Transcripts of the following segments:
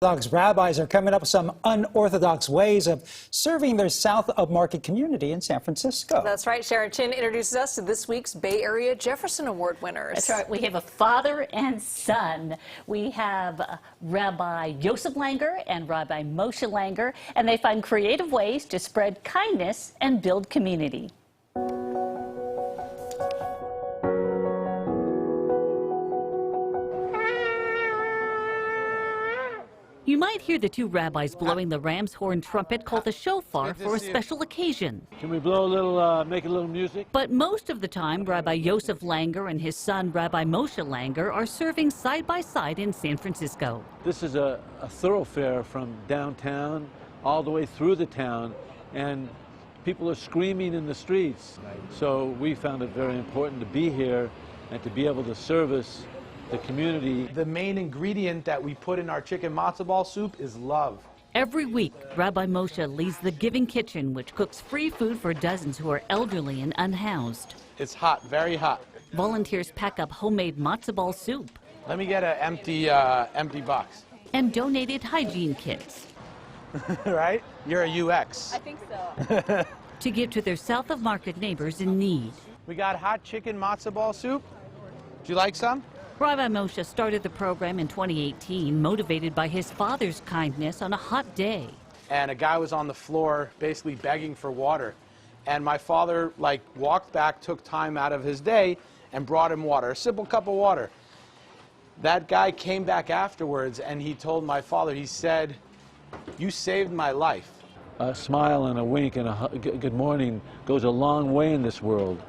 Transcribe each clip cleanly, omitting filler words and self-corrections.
Orthodox rabbis are coming up with some unorthodox ways of serving their South of Market community in San Francisco. That's right. Sharon Chin introduces us to this week's Bay Area Jefferson Award winners. That's right. We have a father and son. We have Rabbi Yosef Langer and Rabbi Moshe Langer, and they find creative ways to spread kindness and build community. You might hear the two rabbis blowing the ram's horn trumpet called the shofar for a special occasion. Can we blow a little, make a little music? But most of the time, Rabbi Yosef Langer and his son, Rabbi Moshe Langer, are serving side by side in San Francisco. This is a thoroughfare from downtown all the way through the town, and people are screaming in the streets. So we found it very important to be here and to be able to service the community. The main ingredient that we put in our chicken matzo ball soup is love. Every week, Rabbi Moshe leads the Giving Kitchen, which cooks free food for dozens who are elderly and unhoused. It's hot, very hot. Volunteers pack up homemade matzo ball soup. Let me get an empty box. And donated hygiene kits. Right? You're a UX. I think so. To give to their South of Market neighbors in need. We got hot chicken matzo ball soup. Do you like some? Rabbi Moshe started the program in 2018, motivated by his father's kindness on a hot day. And a guy was on the floor basically begging for water. And my father walked back, took time out of his day and brought him water, a simple cup of water. That guy came back afterwards and he told my father, he said, "You saved my life." A smile and a wink and a good morning goes a long way in this world.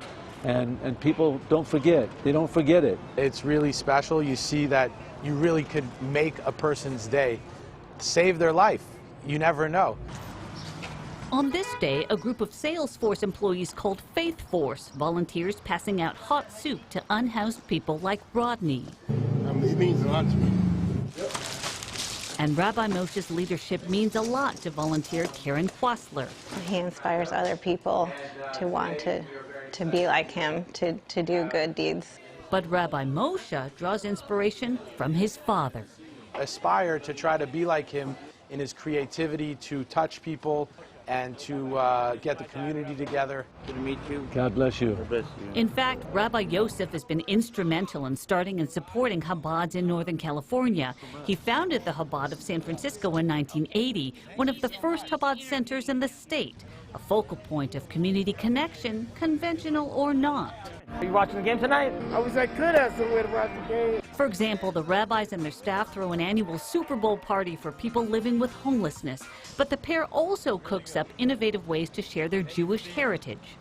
And people don't forget. They don't forget it. It's really special. You see that you really could make a person's day, save their life. You never know. On this day, a group of Salesforce employees called Faith Force volunteers passing out hot soup to unhoused people like Rodney. It means a lot to me. And Rabbi Moshe's leadership means a lot to volunteer Karen Quasler. He inspires other people to want to be like him, to do good deeds. But Rabbi Moshe draws inspiration from his father. Aspire to try to be like him in his creativity, to touch people and to get the community together. Good to meet you. God bless you. God bless you. In fact, Rabbi Yosef has been instrumental in starting and supporting Chabad in Northern California. He founded the Chabad of San Francisco in 1980, one of the first Chabad centers in the state, a focal point of community connection, conventional or not. Are you watching the game tonight? I wish I could have somewhere to watch the game. For example, the rabbis and their staff throw an annual Super Bowl party for people living with homelessness, but the pair also cooks up innovative ways to share their Jewish heritage.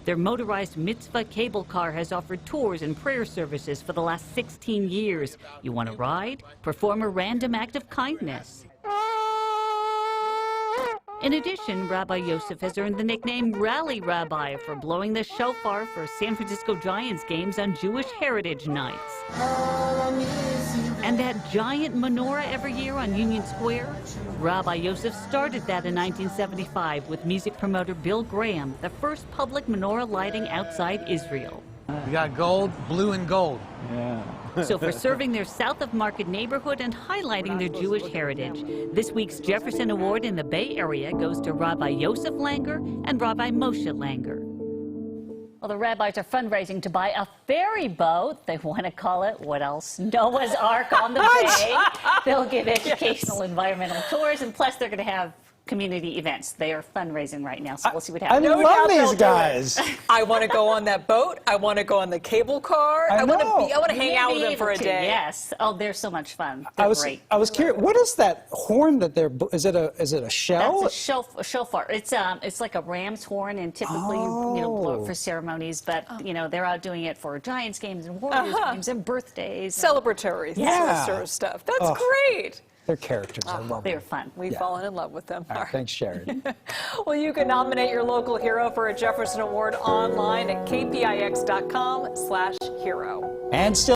Their motorized mitzvah cable car has offered tours and prayer services for the last 16 years. You want to ride? Perform a random act of kindness. In addition, Rabbi Yosef has earned the nickname Rally Rabbi for blowing the shofar for San Francisco Giants games on Jewish Heritage Nights. And that giant menorah every year on Union Square? Rabbi Yosef started that in 1975 with music promoter Bill Graham, the first public menorah lighting outside Israel. We got gold, blue and gold. Yeah. So for serving their South of Market neighborhood and highlighting their Jewish heritage, this week's Jefferson Award in the Bay Area goes to Rabbi Yosef Langer and Rabbi Moshe Langer. Well, the rabbis are fundraising to buy a ferry boat. They want to call it, what else? Noah's Ark on the Bay. They'll give educational environmental tours, and plus they're going to have community events. They are fundraising right now, so we'll see what happens. I love these guys. I want to go on that boat. I want to go on the cable car. I want to hang out with them for a day. Yes. Oh, they're so much fun. They're great. I was curious. What is that horn that they're? Is it a shell? That's a shofar. It's like a ram's horn, and typically blow it for ceremonies. But they're out doing it for Giants games and Warriors games and birthdays. Celebratory sort of stuff. That's great. They're characters. I love them. They're fun. We've fallen in love with them. All right, thanks, Sharon. Well, you can nominate your local hero for a Jefferson Award online at kpix.com/hero. And still.